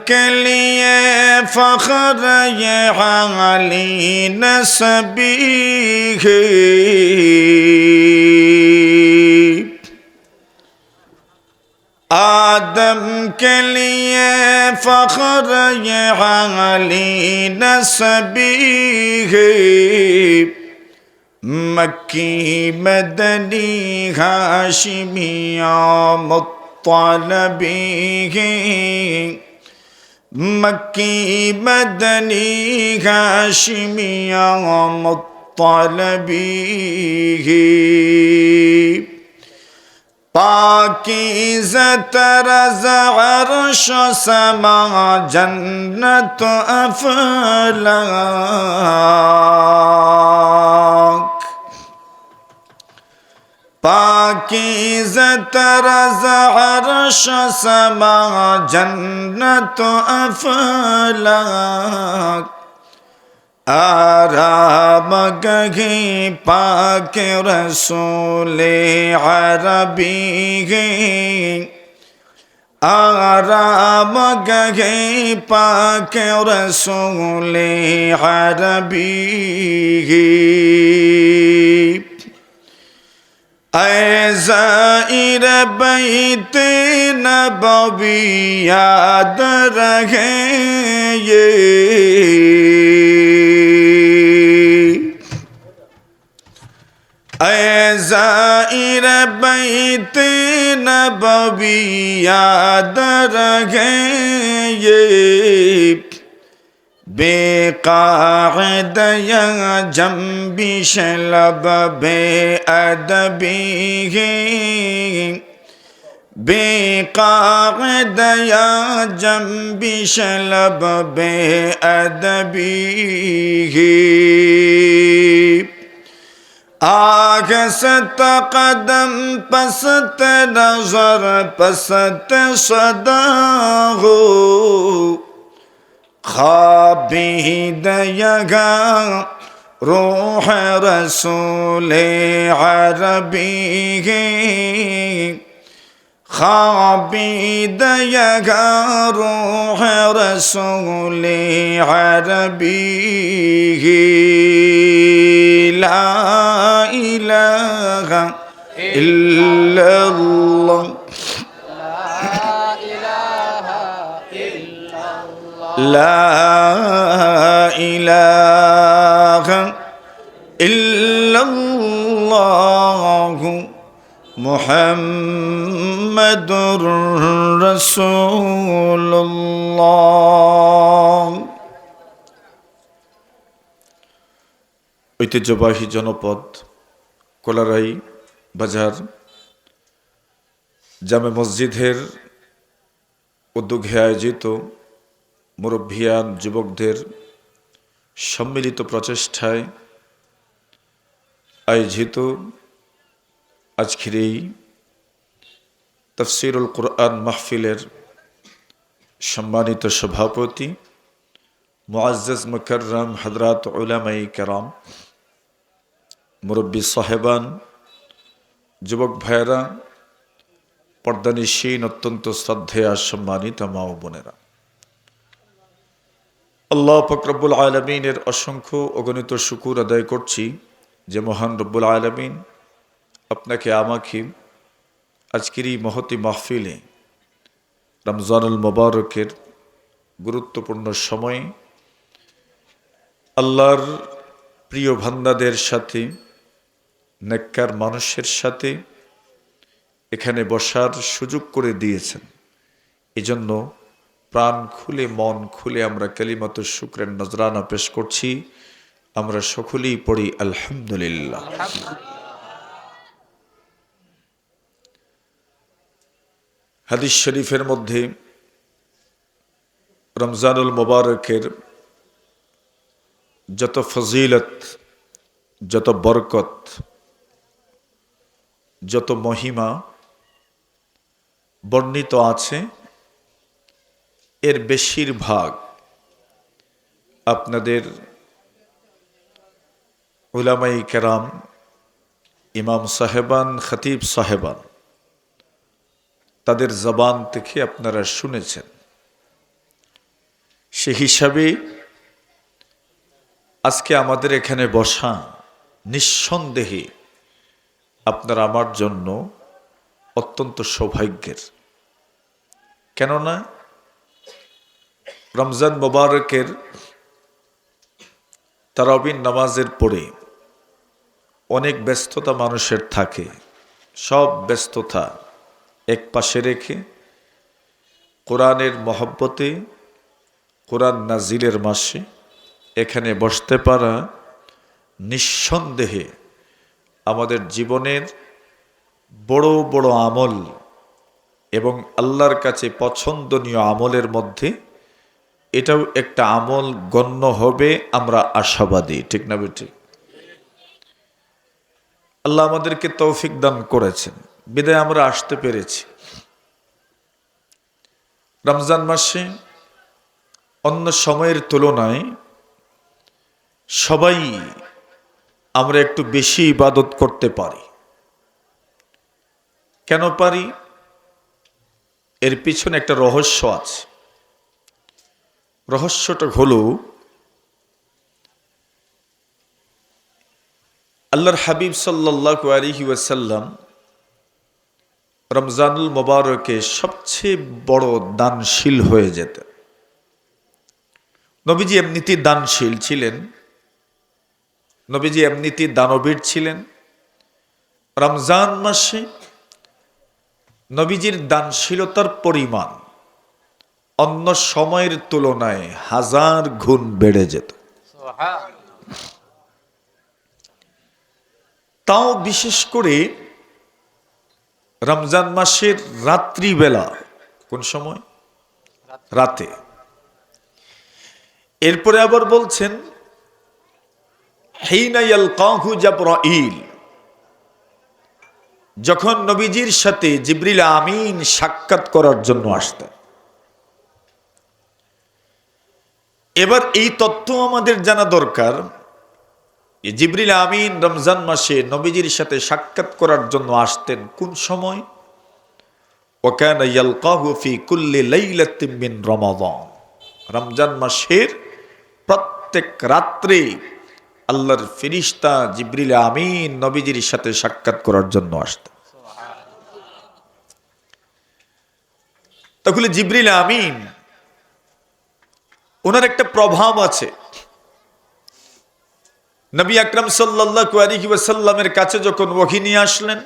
के लिए फख्र ये अली नस्बी है। आदम के लिए फख्र ये अली नस्बी है। मक्की मदनी हाशिमिया मुत्तलबी है। मक्की मदनी हाशिमिया मुत्तलबी है। पाकीज़ तरज़ अर्श समा जन्नत अफ़लाक। पाकीज़ तरज़ अर्श समा जन्नत अफ़लाक। आराम गही पाक रसूले अरबी है। आराम गही पाक रसूले अरबी है। ऐ ज़ाइर बैत नबवी याद रहे ये। ऐ ज़ाइर बैत नबवी याद रहे ये। बेक़ाइद या जंबिश लब बेअदबी है। बेक़ाइद या जंबिश लब बेअदबी है। आग सत कदम पसत नज़र पसत सदा हो। ख़ाबिद यगा रूह रसूले अरबी है। ख़ाबिद यगा रूह रसूले अरबी है। ला इलाहा इल्लल्लाह। ला इलाहा इल्लल्लाहु मुहम्मदुर रसूलुल्लाह। ঐতিহ্যবাহী জনপদ কোলারাই বাজার জামে মসজিদের উদ্যোগে আয়োজিত মুরব্বিয়ান যুবকদের সম্মিলিত প্রচেষ্টায় আয়োজিত আজকের এই তাফসীরুল কুরআন মাহফিলের সম্মানিত সভাপতি মুআজ্জাজ মুকাররম হযরত উলামায়ে কেরাম, মুরব্বী সাহেবান, যুবক ভাইয়েরা, পর্দানিশীন অত্যন্ত শ্রদ্ধেয় সম্মানিত মা ও বোনেরা, আল্লাহ পাক রব্বুল আলামিনের অসংখ্য অগণিত শুকর আদায় করছি যে মহান রব্বুল আলামিন আপনাকে আমাকে আজকের এই মহতি মাহফিলে রমজানুল মুবারকের গুরুত্বপূর্ণ সময়ে আল্লাহর প্রিয় বান্দাদের সাথে, নেককার মানুষের সাথে এখানে বসার সুযোগ করে দিয়েছেন। এজন্য প্রাণ খুলে মন খুলে আমরা কালিমাতুশ শুকরের নজরানা পেশ করছি। আমরা সকলেই পড়ি আলহামদুলিল্লাহ। হাদিস শরীফের মধ্যে রমজানুল মুবারকের যত ফজিলত, যত বরকত, যত মহিমা বর্ণিত আছে, এর বেশিরভাগ আপনাদের উলামায়ে কেরাম, ইমাম সাহেবান, খতিব সাহেবান তাদের জবান থেকে আপনারা শুনেছেন। সে হিসাবে আজকে আমাদের এখানে বসা নিঃসন্দেহে আপনার আমার জন্য অত্যন্ত সৌভাগ্যের। কেননা রমজান মোবারকের তারাবির নামাজের পরে অনেক ব্যস্ততা মানুষের থাকে। সব ব্যস্ততা এক পাশে রেখে কোরআনের মহব্বতে, কোরআন নাজিলের মাসে এখানে বসতে পারা নিঃসন্দেহে আমাদের জীবনের বড় বড় আমল এবং আল্লাহর কাছে পছন্দনীয় আমলের মধ্যে এটাও একটা আমল গণ্য হবে। আমরা আশাবাদী, ঠিক না বেটি? আল্লাহ আমাদেরকে তৌফিক দান করেছেন বিদায় আমরা আসতে পেরেছি। রমজান মাসে অন্য সময়ের তুলনায় সবাই আমরা একটু বেশি ইবাদত করতে পারি। কেন পারি? এর পিছনে একটা রহস্য আছে। রহস্যটা হলো আল্লাহর হাবিব সাল্লাল্লাহু আলাইহি ওয়াসাল্লাম রমজানুল মোবারকে সবচেয়ে বড় দানশীল হয়ে যেতেন। নবীজি এমনিতেই দানশীল ছিলেন, নবীজি এমনিতেই দানবীর ছিলেন। রমজান মাসে নবীজির দানশীলতার পরিমাণ অন্য সময়ের তুলনায় 1000 গুণ বেড়ে যেত। তাও বিশেষ করে রমজান মাসের রাত্রিবেলা। কোন সময়? রাতে। এরপরে আবার বলছেন হিনা ইয়ালকাহু জিবরাইল, যখন নবীজির সাথে জিবরিল আমিন সাক্ষাৎ করার জন্য আসতেন। এবার এই তথ্য আমাদের জানা দরকার, জিবরিল আমিন রমজান মাসে নবীজির সাথে সাক্ষাৎ করার জন্য আসতেন কোন সময়? ওয়াকানা ইয়ালকাহু ফি কুল্লি লাইলাতিন মিন রমাদান, রমজান মাসের প্রত্যেক রাত্রে আল্লাহর ফেরেশতা জিবরিল আমিন নবীজির সাথে সাক্ষাৎ করার জন্য আসতেন। তাহলে জিবরিল আমিন ওনার একটা প্রভাব আছে। নবী আকরাম সাল্লাল্লাহু আলাইহি ওয়াসাল্লামের কাছে যখন ওহী নিয়ে আসলেন,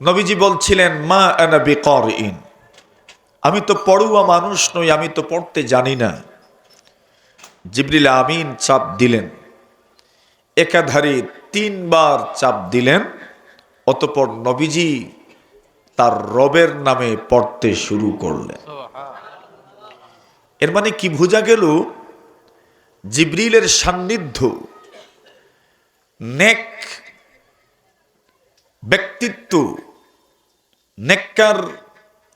নবীজি বলছিলেন মা আনা বিকারিন, আমি তো পড়ুয়া মানুষ নই, আমি তো পড়তে জানি না। জিবরিল আমিন চাপ দিলেন, একাধারে 3 বার চাপ দিলেন। অতঃপর নবীজি তার রবের নামে পড়তে শুরু করলেন। এর মানে কি বোঝা গেল? জিবরিলের সান্নিধ্য নেক ব্যক্তিত্ব, নেককার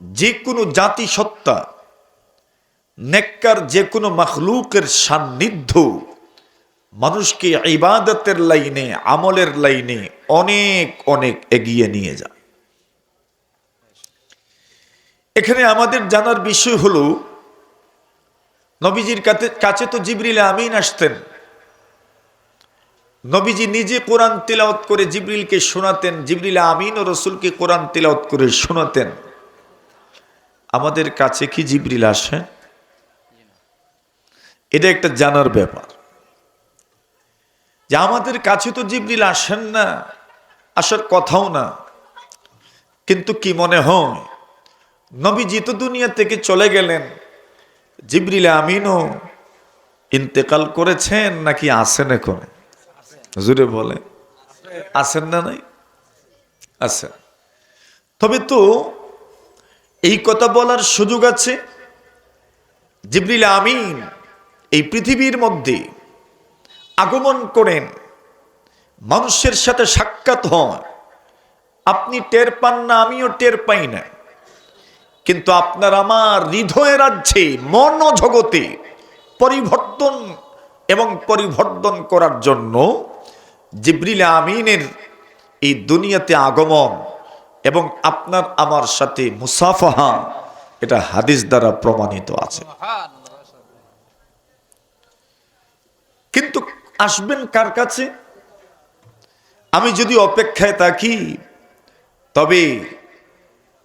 যে কোনো জাতিসত্তা, নেককার যে কোনো মাখলুকের সান্নিধ্য মানুষকে ইবাদতের লাইনে, আমলের লাইনে অনেক অনেক এগিয়ে নিয়ে যায়। এখানে আমাদের জানার বিষয় হলো, নবীজির কাছে তো জিবরিল আমিন আসতেন, নবীজি নিজে কোরআন তিলাওয়াত করে জিবরিলকে শোনাতেন, জিবরিল আমিন ও রসুলকে কোরআন তিলাওয়াত করে শোনাতেন। আমাদের কাছে কি জিবরিল আসেন? এটা একটা জানার ব্যাপার যে আমাদের কাছে তো জিবরিল আসেন না, আসার কথাও না। কিন্তু কি মনে হয় নবীজি তো দুনিয়া থেকে চলে গেলেন, জিবরিল আমিনও ইন্তেকাল করেছেন নাকি আছেন? এখন হুজুরে বলে আছেন না? নাই, আছেন। তবে তো এই কথা বলার সুযোগ আছে, জিবরিল আমিন এই পৃথিবীর মধ্যে আগমন করেন, মানুষের সাথে সাক্ষাৎ হয়। আপনি টের পান না, আমিও টের পাই না, কিন্তু আপনার আমার হৃদয় রাজ্যে, মন ও জগতে পরিবর্তন এবং পরিবর্তন করার জন্য জিবরিল আমিনের এই দুনিয়াতে আগমন এবং আপনার আমার সাথে মুসাফাহা, এটা হাদিস দ্বারা প্রমাণিত আছে। আসবেন কার কাছে? আমি যদি অপেক্ষায় থাকি তবে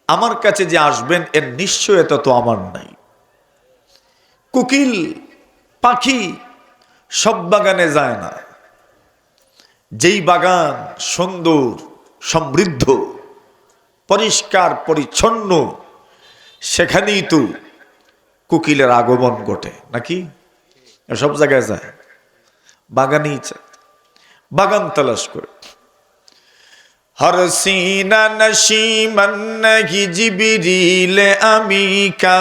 আমার কাছে যে আসবেন এর নিশ্চয়তা তো আমার নাই। কোকিল পাখি সব বাগানে যায় না। যেই বাগান সুন্দর, সমৃদ্ধ, পরিষ্কার পরিচ্ছন্ন, সেখানেই তো কোকিলের আগমন ঘটে নাকি? সব জায়গায় যায়, বাগানেই যায়, বাগান তালাশ করে। হর সিনা নশীমন নহি জিবরিল আমিকা,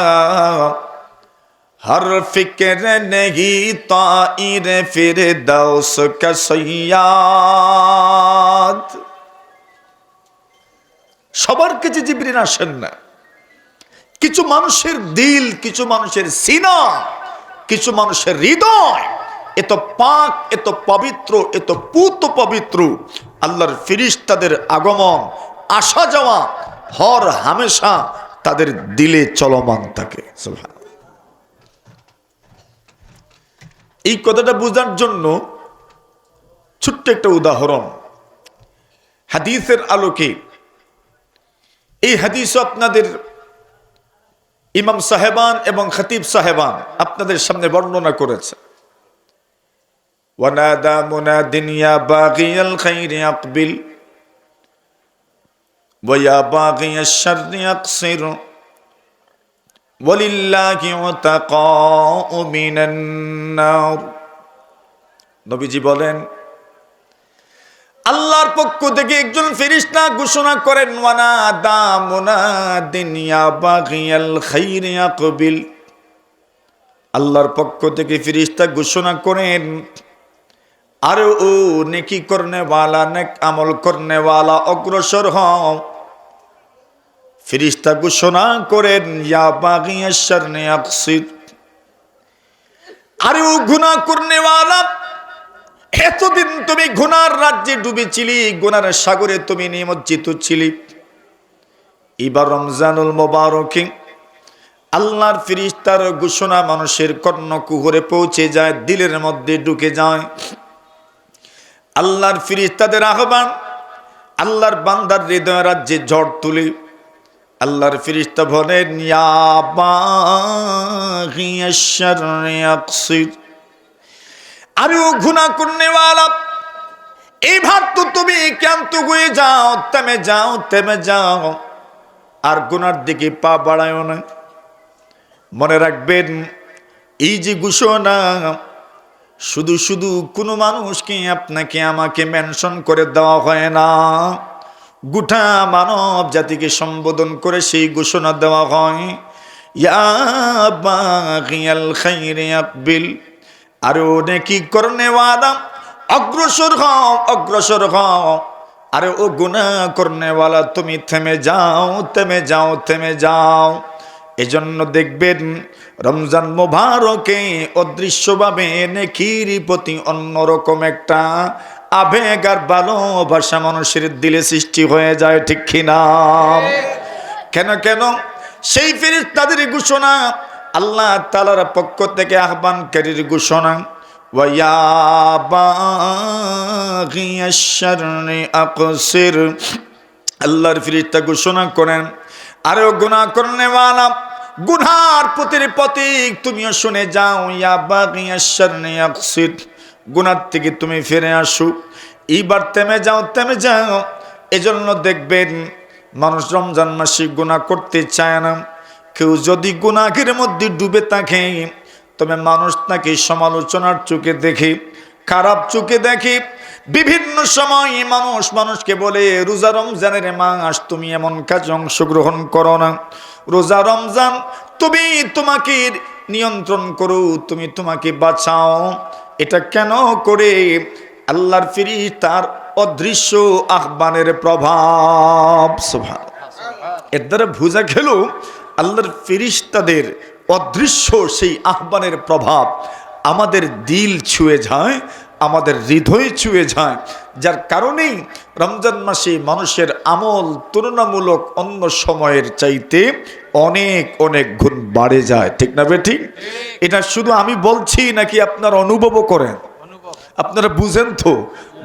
হর ফিক্র নহি তাইর ফিরদৌস কা সৈয়াদ। সবার কাছে জিবরিল আসেন না। কিছু মানুষের দিল, কিছু মানুষের সিনা, কিছু মানুষের হৃদয় এত পাক, এত পবিত্র, এত পুত পবিত্র, আল্লাহর ফেরেশতাদের আগমন আসা যাওয়া হর হামেশা তাদের দিলে চলমান থাকে। সুবহানাল্লাহ। এই কথাটা বোঝার জন্য ছোট্ট একটা উদাহরণ হাদিসের আলোকে। এই হাদিসও আপনাদের ইমাম সাহেবান এবং খতিব সাহেবান আপনাদের সামনে বর্ণনা করেছে। ওয়ানাদা মুনাদিন ইয়া বাগিয়াল খাইরি আকবিল ওয়া ইয়া বাগিয়াশ শাররি আকসির ওয়ালিল্লাহি উতাকাউ মিনান নার। নবীজি বলেন, আল্লাহর পক্ষ থেকে একজন ফেরেশতা ঘোষণা করেন, ওয়ানাদা মুনাদিন ইয়া বাগিয়াল খাইরি আকবিল। আল্লাহর পক্ষ থেকে ফেরেশতা ঘোষণা করেন, আরে ও নেকি করনে ওয়ালা, নেক আমল করনে ওয়ালা, অগ্রসর হও। ফেরেশতা ঘোষণা করেন, ইয়া বাগিয়াশ শাররি আকসির। আরে ও গুনাহ করনে ওয়ালা, এতদিন তুমি গুনার রাজ্যে ডুবেছিলি, গুনার সাগরে তুমি নিমজ্জিত ছিলি। এবার রমজানুল মুবারকে আল্লাহর ফেরেশতার ঘোষণা মানুষের কর্ণকুহরে পৌঁছে যায়, দিলের মধ্যে ঢুকে যায়। আল্লাহর ফেরেশতাদের আহ্বান আল্লাহর বান্দার হৃদয় রাজ্যে ঝড় তুলে। আল্লাহর ফেরেশতা বলেন, ইয়া বাগিয়াশ শাররি আকসির। আরে ও গুনাহ করনে ওয়ালা, এইবার তো তুমি ক্লান্ত হয়ে যাও, থেমে যাও, থেমে যাও, আর গুনার দিকে পা বাড়ায়ও না। মনে রাখবেন, এই যে ঘোষণা শুধু শুধু কোনো মানুষকে আপনাকে আমাকে মেনশন করে দেওয়া হয় না, গোটা মানব জাতিকে সম্বোধন করে সেই ঘোষণা দেওয়া হয়, ইয়া বাগিয়াল খাইরি আকবিল। আর ও নেকি করনে ওয়ালা, অগ্রসর হও, অগ্রসর হও। আরে ও গুনাহ করনে ওয়ালা, তুমি থেমে যাও, থেমে যাও, থেমে যাও। এজন্য দেখবেন রমজান মুবারকে অদৃশ্যভাবে নেকির প্রতি অন্যরকম একটা আবেগ আর ভালোবাসা মানুষের দিলে সৃষ্টি হয়ে যায়, ঠিক কিনা? কেন কেন? সেই ফেরেশতাদের ঘোষণা, আল্লাহ তাআলার পক্ষ থেকে আহ্বানকারীর ঘোষণা, ওয়া ইয়া বাগিয়াশ শাররি আকসির। আল্লাহর ফেরেশতা ঘোষণা করেন, আরে ও গুনাহ করনে ওয়ালা, গুনার প্রতীক তুমিও শুনে যাও, ইয়া বাগিয়াশ শাররি আকসির। গুনার থেকে তুমি ফিরে আসো, এইবার থেমে যাও, থেমে যাও। এজন্য দেখবেন মানুষ রমজান মাসে গুনাহ করতে চায় না। কেউ যদি গুনাহের মধ্যে ডুবে থাকে তবে মানুষ তাকে সমালোচনার চোখে দেখে, খারাপ চোখে দেখে। বিভিন্ন সময় মানুষ মানুষকে বলে, রোজা রমজানের মাস, তুমি এমন কাজে অংশগ্রহণ করো না। রোজা রমজান, তুমি তোমাকে নিয়ন্ত্রণ করো, তুমি তোমাকে বাঁচাও। এটা কেন করে? আল্লাহর ফেরেশতার অদৃশ্য আহ্বানের প্রভাব। সুবহানাল্লাহ। এর দ্বারা বোঝা গেল আল্লাহর ফেরেশতাদের অদৃশ্য সেই আহ্বানের প্রভাব আমাদের দিল ছুঁয়ে যায়, আমাদের হৃদয় ছুঁয়ে যায়। যার কারণেই রমজান মাসে মানুষের আমল তুলনামূলক অন্য সময়ের চাইতে অনেক অনেক গুণ বাড়ে যায়, ঠিক না বেঠিক? এটা শুধু আমি বলছি নাকি আপনারা অনুভবও করেন? আপনারা বুঝেন তো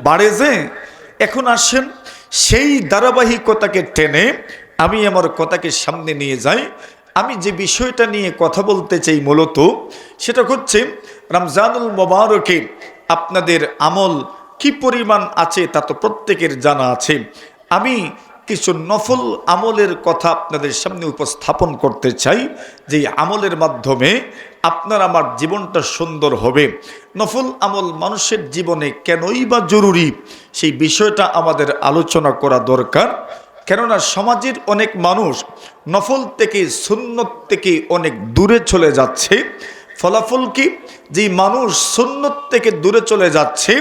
বাড়ে যে। এখন আসেন সেই ধারাবাহিকতাকে টেনে আমি আমার কথাকে সামনে নিয়ে যাই। আমি যে বিষয়টা নিয়ে কথা বলতে চাই মূলত সেটা হচ্ছে রমজানুল মোবারকে আপনাদের আমল কি পরিমাণ আছে তা তো প্রত্যেকের জানা আছে। আমি কিছু নফল আমলের কথা আপনাদের সামনে উপস্থাপন করতে চাই, যে আমলের মাধ্যমে আপনার আমার জীবনটা সুন্দর হবে। নফল আমল মানুষের জীবনে কেনই বা জরুরি সেই বিষয়টা আমাদের আলোচনা করা দরকার। কেননা সমাজের অনেক মানুষ নফল থেকে সুন্নত থেকে অনেক দূরে চলে যাচ্ছে। ফলাফল কি, যে মানুষ সুন্নত থেকে দূরে চলে যাচ্ছে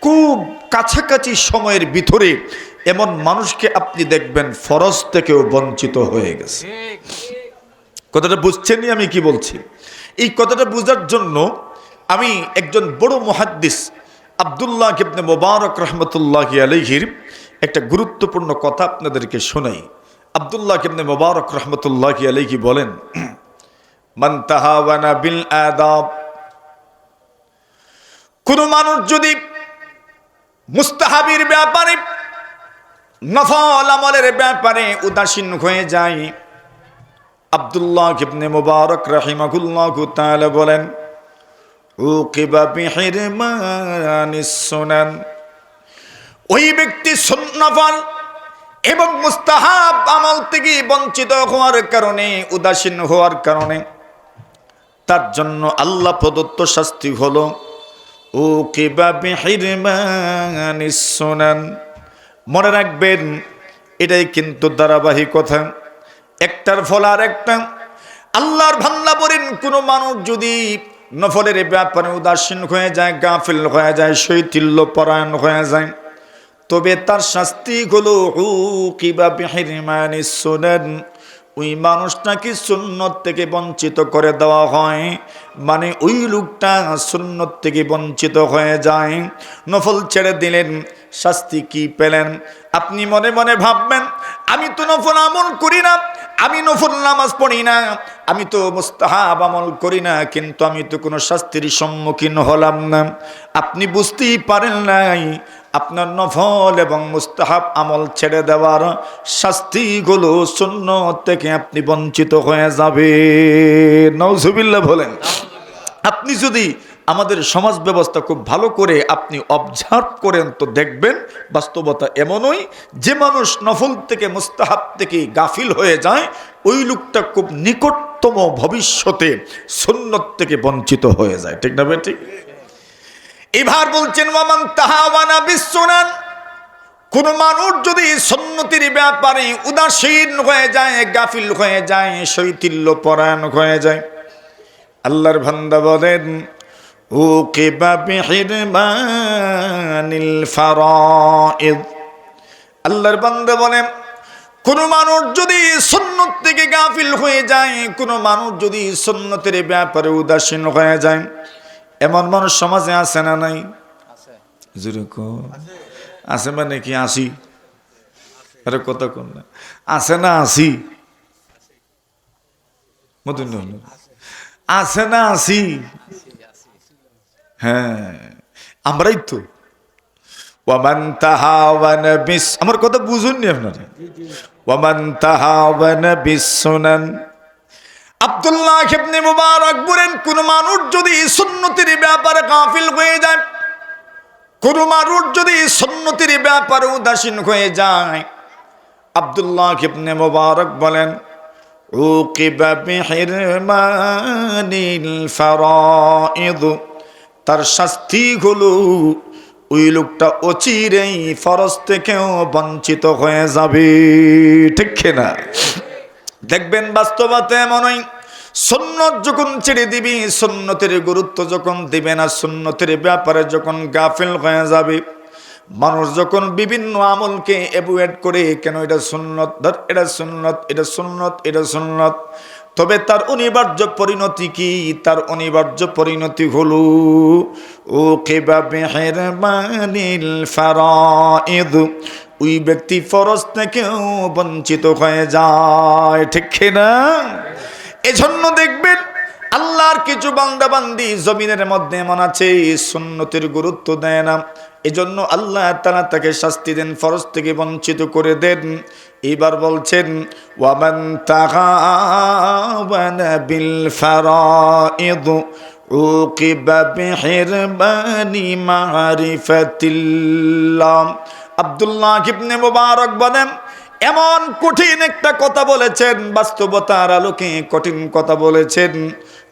খুব কাছাকাছি সময়ের ভিতরে এমন মানুষকে আপনি দেখবেন ফরজ থেকেও বঞ্চিত হয়ে গেছে। কথাটা বুঝছেনই আমি কি বলছি? এই কথাটা বোঝার জন্য আমি একজন বড় মুহাদ্দিস আব্দুল্লাহ ইবনে মুবারক রাহমাতুল্লাহি আলাইহির একটা গুরুত্বপূর্ণ কথা আপনাদেরকে শোনাই। আব্দুল্লাহ ইবনে মুবারক রাহমাতুল্লাহি আলাইহি বলেন, মান তাহাওয়ানা বিল আদাব, কোন মানুষ যদি মুস্তাহাবির ব্যাপারে নফল আমলের ব্যাপারে উদাসীন হয়ে যায়, আব্দুল্লাহ ইবনে মুবারক রাহিমাহুল্লাহু তাআলা বলেন, উকিবা বিহিরমানিস সুনান, ওই ব্যক্তি নফল এবং মুস্তাহাব আমল থেকে বঞ্চিত হওয়ার কারণে, উদাসীন হওয়ার কারণে তার জন্য আল্লাহ প্রদত্ত শাস্তি হলো উকিবা বিহিরমানিস সুনান। মনে রাখবেন, এটাই কিন্তু ধারাবাহিকতা, একটার ফল আর একটা। আল্লাহর বান্দা বলেন, কোন মানুষ যদি নফলের ব্যাপারে উদাসীন হয়ে যায়, গাফিল হয়ে যায়, শৈথিল্য পরায়ণ হয়ে যায়, তবে তার শাস্তি হলো উকিবা বিহিরমানিস সুনান, ওই মানুষটাকে সুন্নত থেকে বঞ্চিত করে দেওয়া হয়। মানে ওই লোকটা সুন্নত থেকে বঞ্চিত হয়ে যায়। নফল ছেড়ে দিলেন, শাস্তি কি পেলেন? আপনি মনে মনে ভাববেন, আমি তো নফল আমল করি না, আমি নফল নামাজ পড়ি না, আমি তো মুস্তাহাব আমল করি না, কিন্তু আমি তো কোনো শাস্তির সম্মুখীন হলাম না। আপনি বুঝতেই পারেন নাই আপনার নফল এবং মুস্তাহাব আমল ছেড়ে দেওয়ার শাস্তিগুলো সুন্নত থেকে আপনি বঞ্চিত হয়ে যাবে। নাউজুবিল্লাহ বলেন। আপনি যদি আমাদের সমাজ ব্যবস্থা খুব ভালো করে আপনি অবজার্ভ করেন তো দেখবেন বাস্তবতা এমনই, যে মানুষ নফল থেকে মুস্তাহাব থেকে গাফিল হয়ে যায়, ওই লোকটা খুব নিকটতম ভবিষ্যতে সুন্নত থেকে বঞ্চিত হয়ে যায়। ঠিক না বেঠিক? এবার বলছেন, ওয়ামান তাহাওয়ানা বিসসুনান, কোন মানুষ যদি সুন্নতের ব্যাপারে উদাসীন হয়ে যায়, গাফিল হয়ে যায়, শৈথিল্য পরায়ণ হয়ে যায়, আল্লাহর বান্দা বলেন উকিবা বিহিরমানিল ফারাইদ। আল্লাহর বান্দা বলেন, কোন মানুষ যদি সুন্নত থেকে গাফিল হয়ে যায়, কোন মানুষ যদি সুন্নতের ব্যাপারে উদাসীন হয়ে যায়, এমন মানুষ সমাজে আছে না নাই? আছে মানে কি? আসি আরে কত কোন না আছে না? আসি মতন আছে না? আসি, হ্যাঁ আমরাই তো। ওয়ামান তাহাওয়ানা বিস, আমার কথা বুঝুননি আপনারা? ওয়ামান তাহাওয়ানা বিসসুনান, আব্দুল্লাহ ইবনে মুবারক বলেন, কোন মানুষ যদি সুন্নতের ব্যাপারে গাফিল হয়ে যায়, কোন মানুষ যদি সুন্নতের ব্যাপারে উদাসীন হয়ে যায়, আব্দুল্লাহ ইবনে মুবারক বলেন উকিবা বিহিরমানিল ফারাইদ, তার শাস্তি হলো ওই লোকটা অচিরেই ফরজ থেকেও বঞ্চিত হয়ে যাবে। ঠিক না? দেখবেন বাস্তবতা এমনই, সুন্নত যখন ছেড়ে দিবি, সুন্নতের গুরুত্ব যখন দিবে না, সুন্নতের ব্যাপারে যখন গাফিল হয়ে যাবে, মানুষ যখন বিভিন্ন আমলকে অ্যাভয়েড করে, কেন এটা সুন্নত, ধর এটা সুন্নত, এটা সুন্নত, এটা সুন্নত, তবে তার অনিবার্য পরিণতি কি? তার অনিবার্য পরিণতি হলো উকিবা বিহিরমানিল ফারাইদ, ওই ব্যক্তি ফরজ থেকেও বঞ্চিত হয়ে যায়। ঠিক না? এজন্য দেখবেন আল্লাহর কিছু বান্দা বান্দি জমিনের মধ্যে এমন আছে সুন্নতের গুরুত্ব দেয় না, এজন্য আল্লাহ তাআলা তাকে শাস্তি দেন, ফরজ থেকে বঞ্চিত করে দেন। এবার বলছেন ওয়ামান তাগাওয়ানা বিল ফারাইদ উকিবা বিহিরমানি মারিফাতিল্লাহ। আব্দুল্লাহ ইবনে মুবারক বলেন, এমন কঠিন একটা কথা বলেছেন, বাস্তবতার আলোকে কঠিন কথা বলেছেন।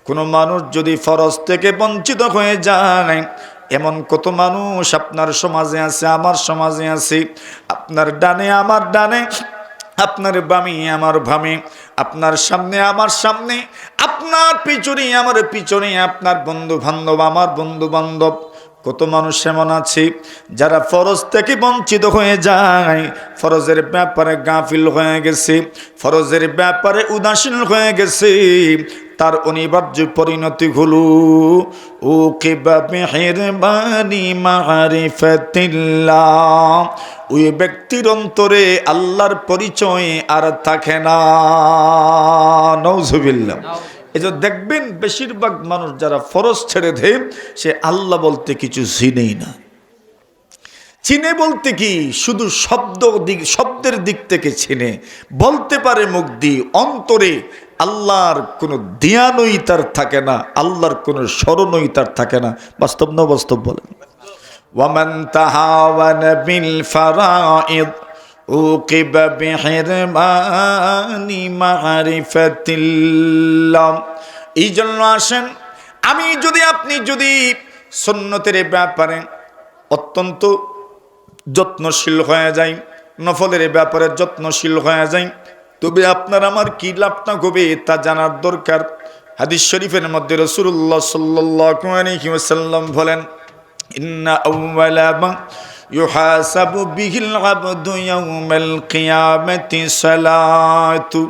কোনো মানুষ যদি ফরজ থেকে বঞ্চিত হয়ে যায়, এমন কত মানুষ আপনার সমাজে আছে, আমার সমাজে আছে, আপনার ডানে আমার ডানে, আপনার বামে আমার বামে, আপনার সামনে আমার সামনে, আপনার পিছনে আমার পিছনে, আপনার বন্ধু বান্ধব আমার বন্ধু বান্ধব। কত মানুষ এমন আছে যারা ফরজ থেকে বঞ্চিত হয়ে যায়, ফরজের ব্যাপারে গাফিল হয়ে গেছে, ফরজের ব্যাপারে উদাসীন হয়ে গেছে। তার অনিবার্য পরিণতি হলো উকিবা বিহিরমানি মারিফাতিল্লাহ, ওই ব্যক্তির অন্তরে আল্লাহর পরিচয় আর থাকে না। নাউজুবিল্লাহ। এই যে দেখবেন বেশিরভাগ মানুষ যারা ফরজ ছেড়ে দেয়, সে আল্লাহ বলতে কিছু চিনেই না। চিনে বলতে কি, শুধু শব্দের দিক থেকে চিনে, বলতে পারে মুখ দিয়ে, অন্তরে আল্লাহর কোনো ধ্যানই তার থাকে না, আল্লাহর কোনো স্মরণই তার থাকে না। বাস্তব না বাস্তব বলেন? ওয়ামান তাহাওয়ানা বিল ফারাইদ উকিবা বিহিরমানি মারিফাতিল্লাহ। এই জন্য আসেন, আমি যদি আপনি যদি সুন্নতের ব্যাপারে অত্যন্ত যত্নশীল হয়ে যাই, নফলের ব্যাপারে যত্নশীল হয়ে যাই, তবে আপনার আমার কি লাভটা হবে তা জানার দরকার। হাদিস শরীফের মধ্যে রাসূলুল্লাহ সাল্লাল্লাহু আলাইহি ওয়াসাল্লাম বলেন, ইন্না আউওয়ালা মা ইউহাসাবু বিহিল আবদু ইয়াউমাল কিয়ামাতি সালাতু।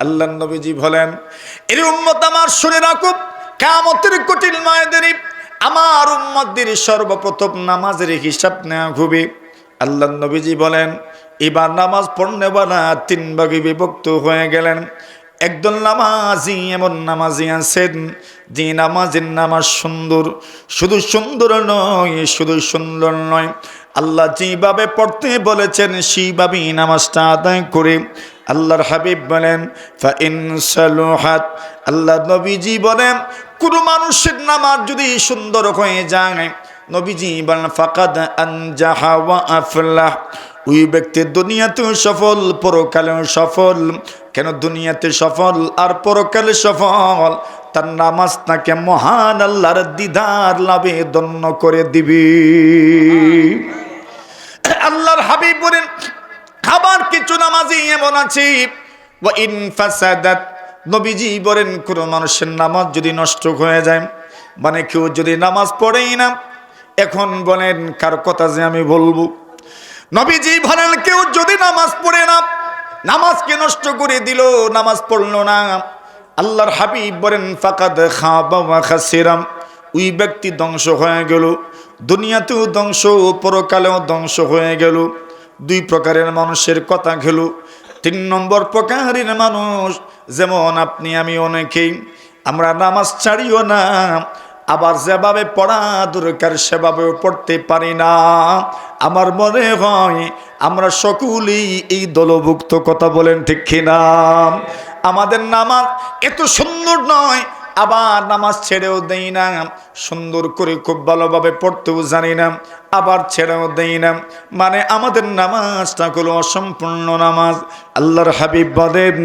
আল্লাহর নবীজি বলেন, এর উম্মত আমার শুনে রাখো, কিয়ামতের কঠিন ময়দানে আমার উম্মতদের সর্বপ্রথম নামাজের হিসাব নেওয়া হবে। আল্লাহর নবীজি বলেন, এবার নামাজ পড়নেওয়ালা তিন ভাগে বিভক্ত হয়ে গেলেন। একদল নামাজি এমন নামাজি আছেন যে নামাজের নামাজ সুন্দর, শুধু সুন্দর নয়, শুধু সুন্দর নয়, আল্লাহ যেভাবে পড়তে বলেছেন সেইভাবেই নামাজটা আদায় করে। আল্লাহর হাবিব বলেন ফাইন সালুহাত, আল্লাহ নবীজি বলেন কোন মানুষের নামাজ যদি সুন্দর হয়ে যায়, নবীজি বলেন ফাকাদ আনজাহা ওয়া আফলাহ, ওই ব্যক্তি দুনিয়াতেও সফল পরকালেও সফল। কেন দুনিয়াতে সফল আর পরকালে সফল? তার নামাজ তাকে মহান আল্লাহর দিদার লাভে ধন্য করে দিবে। আল্লাহর হাবিব বলেন, আবার কিছু নামাজি এমন আছে ওয়া ইন ফাসাদাত, নবীজি বলেন কোন মানুষের নামাজ যদি নষ্ট হয়ে যায়, মানে কেউ যদি নামাজ পড়েই না, এখন বলেন কার কথা যে আমি বলবো? নবীজি বলেন কেউ যদি নামাজ পড়ে না, নামাজকে নষ্ট করে দিল, নামাজ পড়লো না, আল্লাহর হাবিব বলেন ফাকাদ খাবা ওয়া খাসিরা, ওই ব্যক্তি ধ্বংস হয়ে গেল, দুনিয়াতেও ধ্বংস পরকালেও ধ্বংস হয়ে গেল। দুই প্রকারের মানুষের কথা গেল। তিন নম্বর প্রকারের মানুষ, যেমন আপনি আমি অনেকেই, আমরা নামাজ ছাড়িও না, আবার যেভাবে পড়া দরকার সেভাবেও পড়তে পারি না। আমার মনে হয় আমরা সকলেই এই দলভুক্ত, কথা বলেন ঠিক কিনা? আমাদের নামাজ এত সুন্দর নয়, আবার নামাজ ছেড়েও দেই না, সুন্দর করে খুব ভালোভাবে পড়তেও জানি না, আবার ছেড়েও দেই না, মানে আমাদের নামাজটা হলো অসম্পূর্ণ নামাজ। আল্লাহর হাবিব বলেন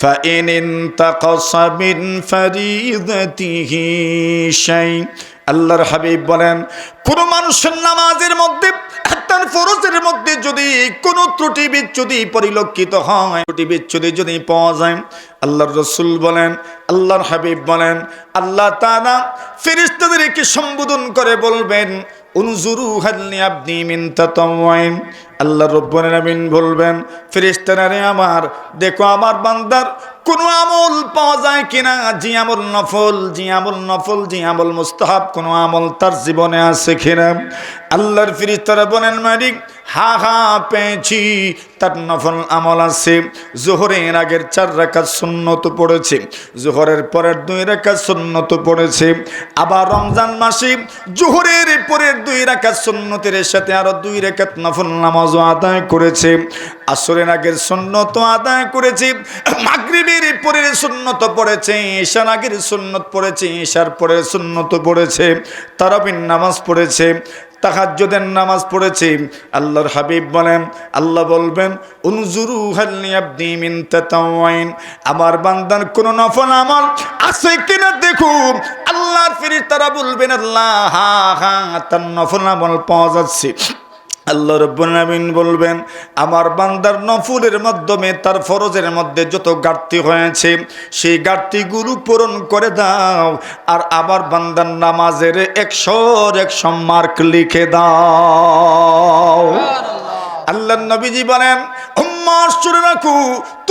ফাইন ইনতাকাসা মিন ফারিদাতিহি শাই, আল্লাহর হাবিব বলেন কোন মানুষের নামাজের মধ্যে, তার ফরজের মধ্যে যদি কোনো ত্রুটি বিচ্যুতি পরিলক্ষিত হয়, ত্রুটি বিচ্যুতি যদি পাওয়া যায়, আল্লাহর রাসূল বলেন, আল্লাহর হাবিব বলেন, আল্লাহ তাআলা ফেরেশতাদেরকে সম্বোধন করে বলবেন উনজুরু হাল আবদি মিন তাতাওয়িন, আল্লাহ রব্বুল আলামিন বলবেন, ফেরেশতারা রে আমার, দেখো আমার বান্দার কোন আমল পাওয়া যায় কিনা, জি আমল নফল, জি আমল নফল, জি আমল মুস্তাহাব, কোন আমল তার জীবনে আছে কিনা। আল্লাহর ফেরেশতারা বলেন, মালিক হা হা পেয়েছি, তার নফল আমল আছে। জোহরের আগের 4 রাকাত সুন্নত পড়েছে, জোহরের পরের 2 রাকাত সুন্নত পড়েছে, আবার রমজান মাসে জোহরের পরের 2 রাকাত সুন্নতের সাথে আরো 2 রাকাত নফল নামাজ আদায় করেছে, আসরের আগের সুন্নত আদায় করেছে, মাগরিবের পরের সুন্নত পড়েছে, ঈশার আগের সুন্নত পড়েছে, ঈশার পরের সুন্নত পড়েছে, তারাবির নামাজ পড়েছে, তাহাজ্জুদের নামাজ পড়েছে। আল্লাহর হাবিব বলেন, আল্লাহ বলবেন, উনজুরু হাল লিআবদি মিন তাতাওয়িন, আমার বান্দার কোন নফল আমল আছে কিনা দেখুন। আল্লাহর ফেরেশতারা বলবেন, আল্লাহ হা হা তার নফল আমল পাওয়া যাচ্ছে। আল্লাহ রাব্বুল আলামিন বলবেন, আমার বান্দার নফলের মাধ্যমে তার ফরজের মধ্যে যত ঘাটতি হয়েছে সেই ঘাটতিগুলো পূরণ করে দাও, আর আমার বান্দার নামাজের 100 মার্ক লিখে দাও। আল্লাহর নবীজি বলেন, উম্মাহ শুনে রাখো,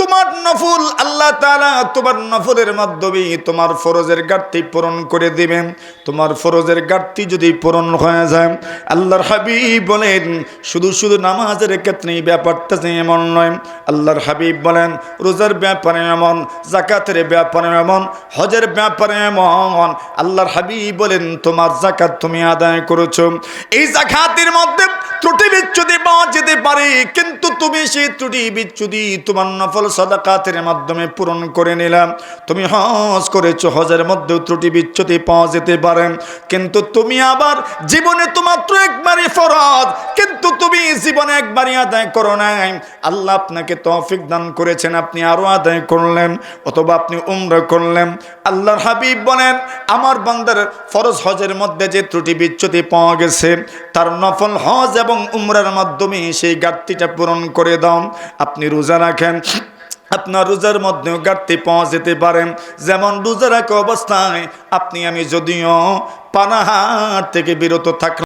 তোমার নফল আল্লাহ তাআলা তোমার নফলের মাধ্যমে তোমার ফরজের ঘাটতি পূরণ করে দিবেন। তোমার ফরজের ঘাটতি যদি পূরণ হয়ে যায়, আল্লাহর হাবিব বলেন, শুধু শুধু নামাজের ক্ষেত্রে ব্যাপারটা যে এমন নয়। আল্লাহর হাবিব বলেন, রোজার ব্যাপারে এমন, যাকাতের ব্যাপারে এমন, হজের ব্যাপারে এমন। আল্লাহর হাবিব বলেন, তোমার যাকাত তুমি আদায় করেছো, এই যাকাতের মধ্যে ত্রুটি বিচ্যুতি পাওয়া যেতে পারে, কিন্তু তুমি সেই ত্রুটি বিচ্যুতি তোমার নফল সাদাকাতের মাধ্যমে পূরণ করে নিলাম। তুমি হজ করেছো, হজের মধ্যেও ত্রুটি বিচ্যুতি পাওয়া যেতে পারে, কিন্তু তুমি আবার জীবনে তো মাত্র একবারই ফরজ, কিন্তু তুমি জীবনে একবারই আদায় করো নাই। আল্লাহ আপনাকে তৌফিক দান করেছেন, আপনি আরো আদায় করলেন, অথবা আপনি উমরা করলেন। আল্লাহর হাবিব বলেন, আমার বান্দার ফরজ হজের মধ্যে যে ত্রুটি বিচ্যুতি পাওয়া গেছে, তার নফল হজ এবং উমরার মাধ্যমে সেই ঘাটতিটা পূরণ করে দাও। আপনি রোজা রাখেন, আপনার রোজার মধ্যেও ঘাটতি পাওয়া যেতে পারে, যেমন রোজা রাখা অবস্থায় আপনি আমি যদিও পানাহার থেকে বিরত থাকলাম,